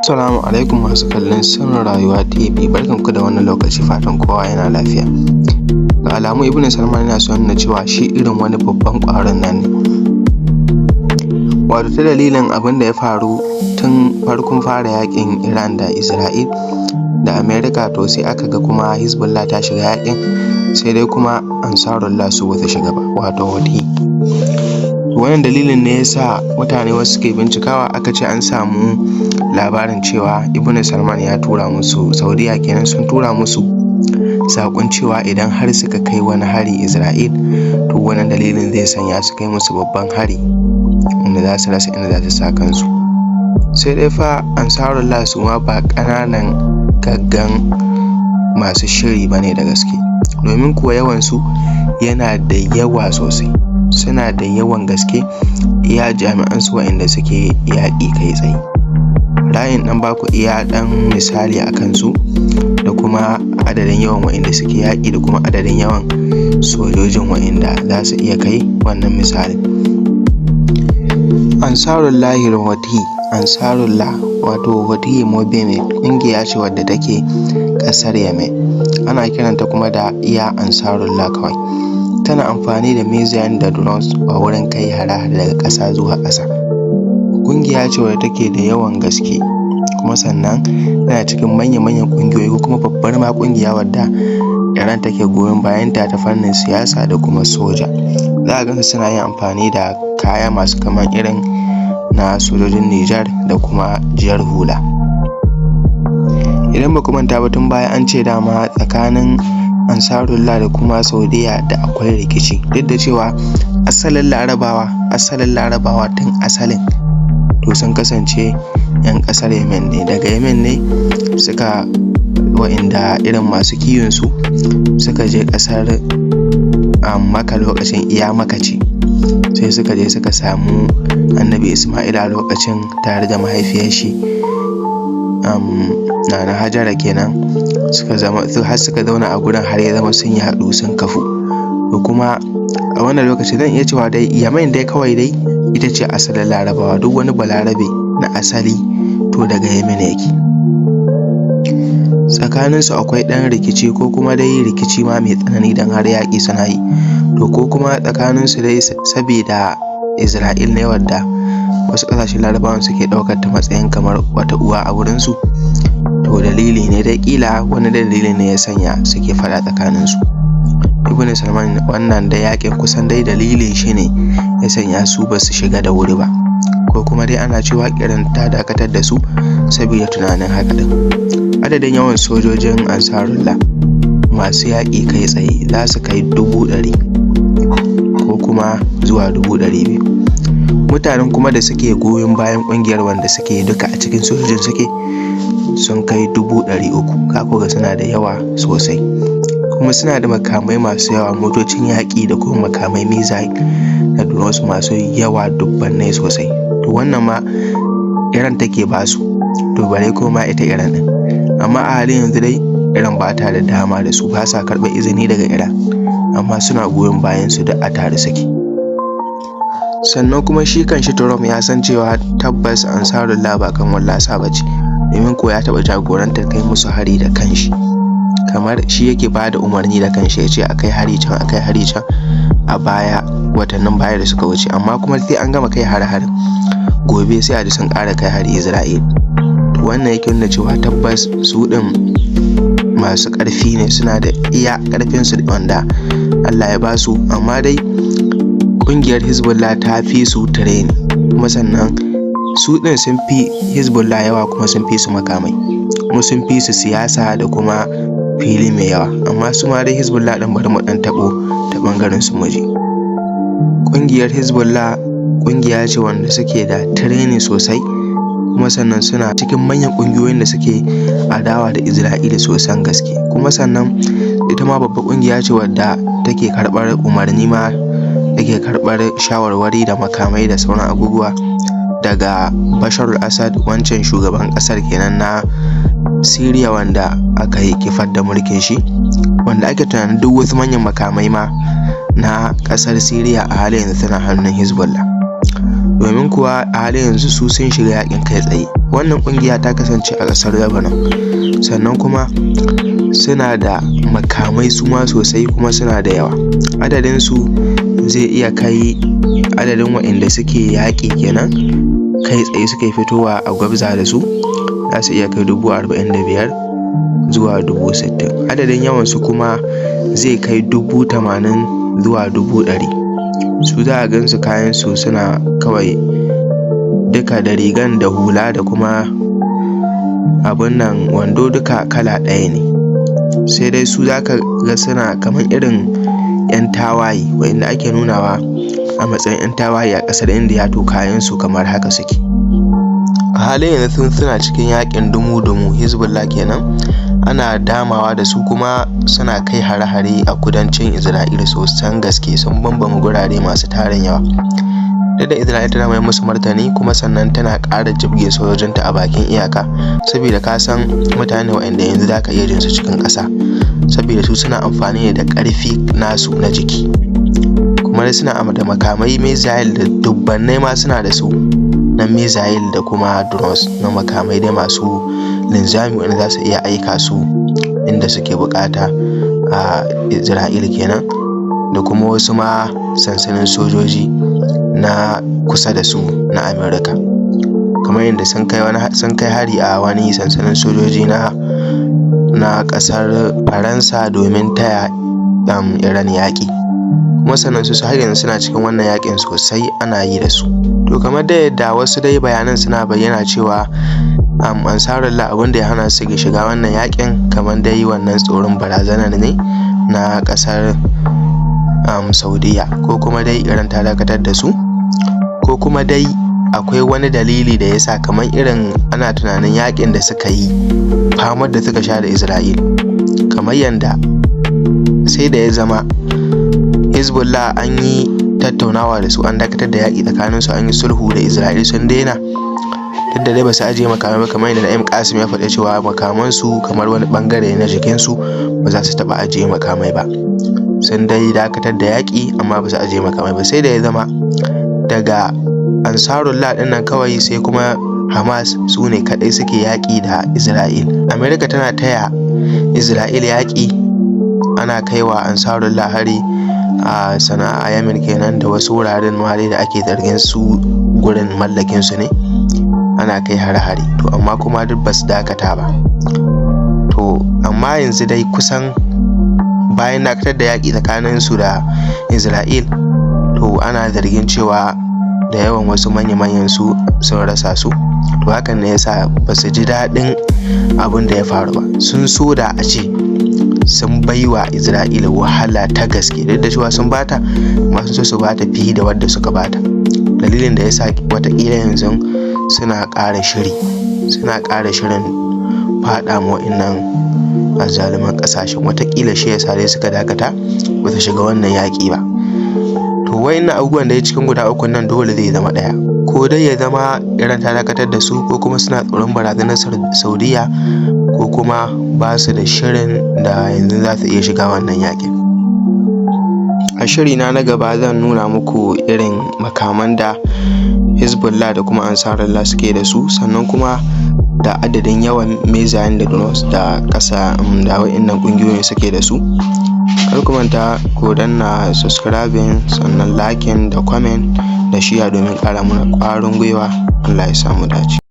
Assalamu alaikum masu kallon Sirrin Rayuwa TV, barkanku da wannan lokaci, fatan kowa yana lafiya. Ga alamu Ibn Salman yana so nuna cewa shi irin wani babban ƙwaron nan ne. Wato ta dalilin abin da ya faru tun farkon fara yaƙin Iran da Isra'il da Amerika, to sai aka ga kuma Hezbollah ta shiga yaƙin, sai dai kuma Ansarullah su bata shiga ba, wato Houthi. Wannan dalilin ne yasa mutane wasu suke bincikawa, aka ce an samu labarin cewa Ibn Salman ya tura musu, Saudiya kenan sun tura musu saƙon cewa idan har suka kai wani hari Isra'il, to wannan dalilin zai sanya su kai musu babban hari inda za su rasa inda za su sa kansu. Sai dai fa Ansarullah su ma ba ƙananan gaggan masu shiri bane da gaske, domin kuwa yawansu yana da yawa sosai, suna da yawan gaske, iya jami'an su waɗanda suke yaƙi kai tsaye. Ra'ayin ɗan baku iya ɗan misali a kansu da kuma adadin yawan waɗanda suke yaƙi da kuma adadin yawan sojojin waɗanda za su iya kai wannan misali. Ansarullahi Houthi, Ansarullah wato Houthi Movement ƙungiya ce wadda take ƙasar Yemen, ana kiranta kuma da iya Ansarullah kawai. Tana amfani da missile da drones a wurin kai hare-hare daga ƙasa zuwa ƙasa. Ƙungiya ce wadda take da yawan gaske, kuma sannan tana cikin manya-manyan ƙungiyoyi ko kuma babbar ma ƙungiya wadda Iran take goyon bayanta ta fannin siyasa da kuma soja. Za a gansu suna yin amfani da kaya masu kaman irin na sojojin Nijar da kuma jar hula. Idan ba ku manta ba, tun baya an ce dama tsakanin Ansarullah da kuma Saudiya da akwai rikici, duk da cewa asalin larabawa tun asalin to sun kasance 'yan ƙasar Yemen ne. Daga Yemen ne suka wa'inda irin masu kiwon su suka je ƙasar Makka, lokacin iya Makka ce, sai suka je suka samu Annabi Isma'il a lokacin tare da mahaifiyar shi Nana Hajara kenan, har suka zauna a gurin har ya zama sun yi haɗu sun kafu. To kuma a wannan lokaci zan iya cewa dai Yemen dai kawai dai ita ce asalin larabawa, duk wani balarabe na asali to daga Yemen yake. Tsakaninsu akwai ɗan rikici ko kuma dai rikici ma mai tsanani don har yaƙi suna yi, to ko kuma tsakaninsu dai sabida Isra'il ne wadda wasu ƙasashen larabawan suke ɗaukar ta matsayin kamar wata uwa a wurinsu, to dalili ne dai ƙila wani dalili ne ya sanya suke faɗa tsakaninsu. Ibn Salman wannan da yaƙin kusan dai dalilin shi ne ya sanya su ba su shiga da wuri ba, ko kuma dai ana cewa Iran ta dakatar da su saboda tunanin haka din. Adadin yawan sojojin Ansarullah masu yaƙi kai tsaye za su kai 100,000 ko kuma zuwa 200,000. Mutanen kuma da suke goyon bayan ƙungiyar wanda suke duka a cikin sojojin suke sun kai 300,000. Kako ga suna da yawa sosai, kuma suna da makamai masu yawa, motocin yaƙi da kuma makamai missile da drones masu yawa dubbannai sosai. To wannan ma Iran take basu, to bare kuma ita Iran din. Amma a halin yanzu dai Iran ba ta da dama da su, ba sa karɓar izini daga Iran, amma suna goyon bayan su da a tare suke. Sannan kuma shi kanshi Trump ya san cewa tabbas Ansarullah ba kan wallasa ba ce, domin ko ya taɓa jagorantar kai musu hari da kanshi, kamar shi yake ba da umarni da kanshi ya ce a kai hari can a baya, watannin baya da suka wuce. Amma kuma sai an gama kai hare-haren, gobe sai a ji sun ƙara kai hari Isra'il. To wannan yake nuna cewa tabbas su ɗin masu ƙarfi ne, suna da iya ƙarfinsu wanda Allah ya ba su. Amma dai ƙungiyar Hezbollah ta fi su training, kuma sannan su ɗin sun fi Hezbollah yawa, kuma sun fi su makamai, kuma sun fi su siyasa da kuma fili mai yawa. Amma su ma dai Hezbollah ɗin bari mu ɗan taɓo ta ɓangaren su muje. Ƙungiyar Hezbollah ƙungiya ce wanda suke da training sosai, kuma sannan suna cikin manyan ƙungiyoyin da suke adawa da Isra'ila sosan gaske. Kuma sannan ita ma babbar ƙungiya ce wadda take karɓar umarni ma, take karɓar shawarwari da makamai da sauran abubuwa daga Bashar al-Assad, wancan shugaban ƙasar kenan na Syria wanda aka yi kifar da mulkin shi, wanda ake tunanin duk wasu manyan makamai ma na ƙasar Syria a halin yanzu tana hannun Hezbollah. domin kuwa a halin yanzu su sun shiga yaƙin kai tsaye. Wannan ƙungiya ta kasance a ƙasar Lebanon, sannan kuma suna da makamai su ma sosai kuma suna da yawa. Adadinsu zai iya kai adadin waɗanda suke yaƙi kenan kai tsaye suke fitowa a gwabza da su, za su iya kai 45,000 zuwa 60,000. Adadin yawansu kuma zai kai 80,000 zuwa 100,000. Su za a gansu kayansu suna kawai duka da rigan da hula da kuma abun nan wando duka kala ɗaya ne, sai dai su za ka ga suna kamar irin 'yan tawaye wa'inda ake nunawa a matsayin 'yan tawaye a ƙasar Indiya, to kayansu kamar haka suke. A halin yanzu suna cikin yaƙin dumu-dumu, Hezbollah kenan, ana damawa da su kuma suna kai hare-hare a kudancin Isra'ila sosan gaske, sun bambama gurare masu tarin yawa. Da Isra'ila tana mai musu martani kuma sannan tana ƙara jibge sojojinta a bakin iyaka, saboda ka san mutane waɗanda yanzu za ka iya jin su cikin ƙasa, saboda su suna amfani da ƙarfi nasu na jiki, kuma suna da makamai missile da dubbannai ma suna da su na missile da kuma drones na makamai dai masu linzami wanda za su iya aika su inda suke bukata a Isra'ila kenan, da kuma wasu ma sansanin sojoji na kusa da su na Amerika, kamar yadda sun kai hari a wani sansanin sojoji na ƙasar Faransa domin taya Iran yaƙi, kuma sannan su har yanzu suna cikin wannan yaƙin sosai ana yi da su. To kamar da yadda wasu dai bayanan suna bayyana cewa Ansarullah abin da ya hana su shiga wannan yaƙin kamar dai wannan tsoron barazanar ne na ƙasar Saudiya, ko kuma dai Iran ta dakatar da su, ko kuma dai akwai wani dalili da yasa kamar irin ana tunanin yaƙin da suka yi, famar da suka sha da Isra'il, kamar yanda sai da ya zama Hezbollah an yi tattaunawa da su, an dakatar da yaƙi tsakanin su, an yi sulhu da Isra'il sun daina, duk da dai ba su ajiye makamai ba, kamar yadda Na'im Qasim ya faɗa cewa makamansu kamar wani ɓangare na jikinsu ba za su taɓa ajiye makamai ba. Sun dai dakatar da yaƙi amma ba su ajiye makamai ba, sai da ya zama daga Ansarullah ɗin nan kawai sai kuma Hamas su ne kaɗai suke yaƙi da Isra'il. Amerika tana taya Isra'il yaƙi, ana kaiwa Ansarullah hari a Sana'a, Yemen kenan, da wasu wuraren ma da ake zargin su gurin mallakin su ne, ana kai hare-hare, to amma kuma duk ba su dakata ba. To amma yanzu dai kusan bayan dakatar da yaƙi tsakanin su da Isra'il, to ana zargin cewa da yawan wasu manya-manyan su sun rasa su, to hakan ne yasa ba su ji daɗin abin da ya faru ba. Sun so da a ce sun baiwa Isra'ila wahala ta gaske, duk da cewa sun bata, amma sun so su bata fiye da wadda suka bata. Dalilin da yasa watakila yanzu suna ƙara shirin faɗa ma wa'innan azzaluman ƙasashen, watakila shi yasa dai suka dakata ba su shiga wannan yaƙi ba. To wa'innan abubuwan da ya cikin guda uku nan dole zai zama ɗaya, ko dai ya zama Iran ta dakatar da su, ko kuma suna tsoron barazanar Saudiya, ko kuma ba su da shirin da yanzu za su iya shiga wannan yaƙin. A shirina na gaba zan nuna muku irin makaman da Hezbollah da kuma Ansarullah suke da su, sannan kuma da adadin yawan missile da drones da wa'innan ƙungiyoyin suke da su. Kar ku manta ku danna subscribing, sannan liking da comment da share domin ƙara mana ƙwarin gwiwa. Allah ya samu dace.